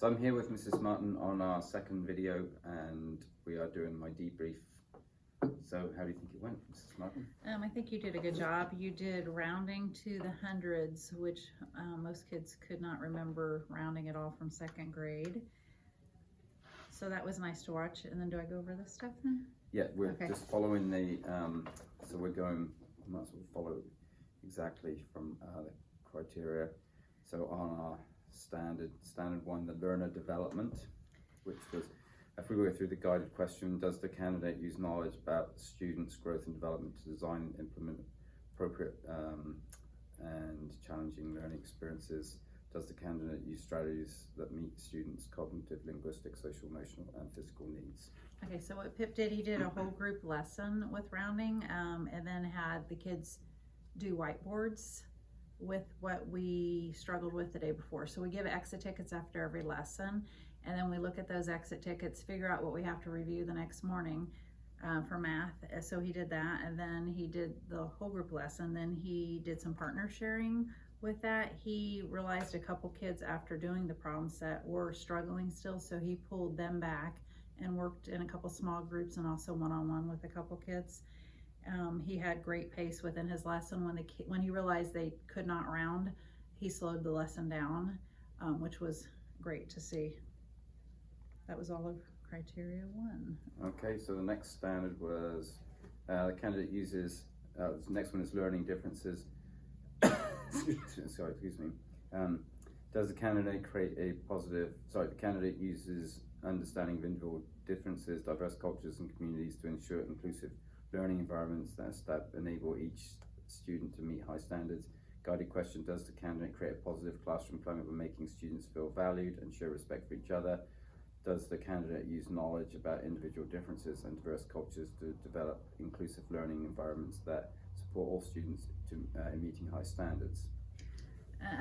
So I'm here with Mrs. Martin on our second video, and we are doing my debrief. So how do you think it went, Mrs. Martin? I think you did a good job. You did rounding to the hundreds, which most kids could not remember rounding at all from second grade. So that was nice to watch. And then do I go over this stuff then? Yeah, we're Okay. just following the, so we're going, might as well follow exactly from the criteria. So on our standard one, the learner development, which was, if we go through the guided question, does the candidate use knowledge about the student's growth and development to design and implement appropriate and challenging learning experiences? Does the candidate use strategies that meet students' cognitive, linguistic, social, emotional, and physical needs? Okay, so what Pip did, he did a whole group lesson with rounding, and then had the kids do whiteboards with what we struggled with the day before. So we give exit tickets after every lesson, and then we look at those exit tickets, figure out what we have to review the next morning for math. So he did that, and then he did the whole group lesson. Then he did some partner sharing with that. He realized a couple kids after doing the problem set were struggling still, so he pulled them back and worked in a couple small groups and also one-on-one with a couple kids. He had great pace within his lesson. When he realized they could not round, he slowed the lesson down, which was great to see. That was all of criteria 1. Okay, so the next standard was the candidate uses, the next one is learning differences. Excuse me. Does the candidate create a positive, the candidate uses understanding of individual differences, diverse cultures and communities to ensure inclusive learning environments that enable each student to meet high standards. Guided question, does the candidate create a positive classroom climate by making students feel valued and show respect for each other? Does the candidate use knowledge about individual differences and diverse cultures to develop inclusive learning environments that support all students in meeting high standards?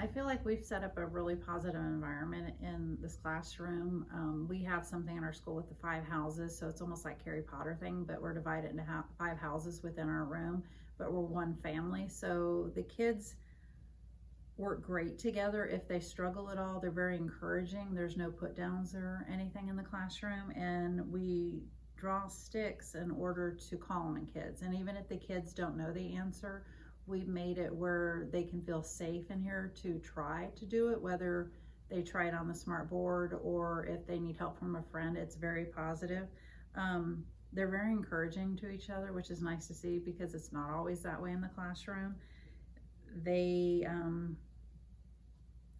I feel like we've set up a really positive environment in this classroom. We have something in our school with the 5 houses, so it's almost like Harry Potter thing, but we're divided into 5 houses within our room, but we're one family. So the kids work great together. If they struggle at all, they're very encouraging. There's no put downs or anything in the classroom, and we draw sticks in order to call on kids. And even if the kids don't know the answer, we've made it where they can feel safe in here to try to do it, whether they try it on the smart board or if they need help from a friend. It's very positive. They're very encouraging to each other, which is nice to see because it's not always that way in the classroom. They,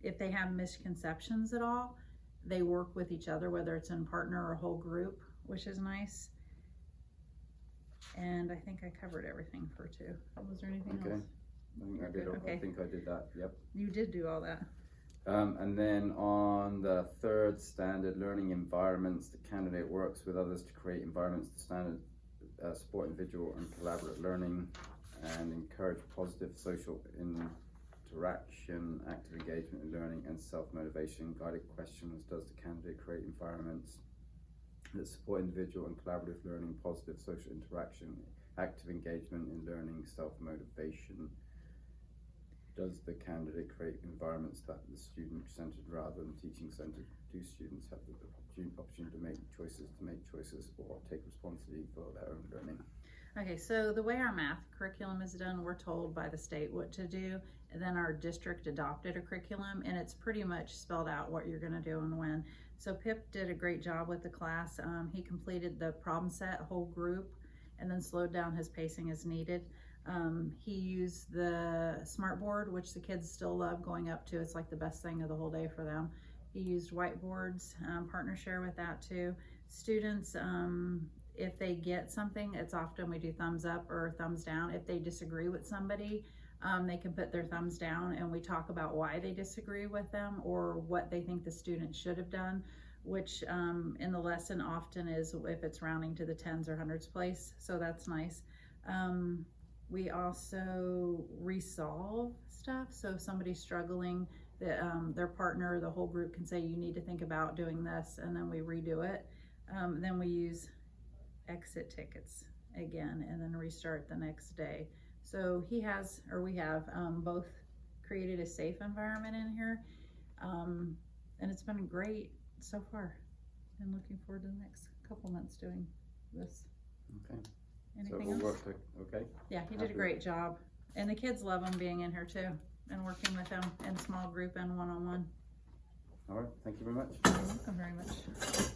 if they have misconceptions at all, they work with each other, whether it's in partner or whole group, which is nice. And I think I covered everything for 2. Was there anything else? I think I did. Okay. I think I did that. Yep. You did do all that. And then on the third standard, learning environments, the candidate works with others to create environments to support individual and collaborative learning and encourage positive social interaction, active engagement in learning and self-motivation. Guided questions, does the candidate create environments that support individual and collaborative learning, positive social interaction, active engagement in learning, self-motivation? Does the candidate create environments that are student-centered rather than teaching-centered? Do students have the opportunity to make choices or take responsibility for their own learning? Okay, so the way our math curriculum is done, we're told by the state what to do, and then our district adopted a curriculum, and it's pretty much spelled out what you're gonna do and when. So Pip did a great job with the class. He completed the problem set, whole group, and then slowed down his pacing as needed. He used the smart board, which the kids still love going up to. It's like the best thing of the whole day for them. He used whiteboards, partner share with that too. Students, if they get something, it's often we do thumbs up or thumbs down. If they disagree with somebody, they can put their thumbs down and we talk about why they disagree with them or what they think the student should have done, which in the lesson often is if it's rounding to the tens or hundreds place, so that's nice. We also resolve stuff, so if somebody's struggling, their partner, the whole group can say you need to think about doing this, and then we redo it. Then we use exit tickets again and then restart the next day. So we have both created a safe environment in here, and it's been great so far. And looking forward to the next couple months doing this. Okay. So it Anything will else? work, okay? Yeah, he did Happy a great job. And the kids love him being in here too and working with him in small group and one-on-one. All right, thank you very much. You're welcome very much.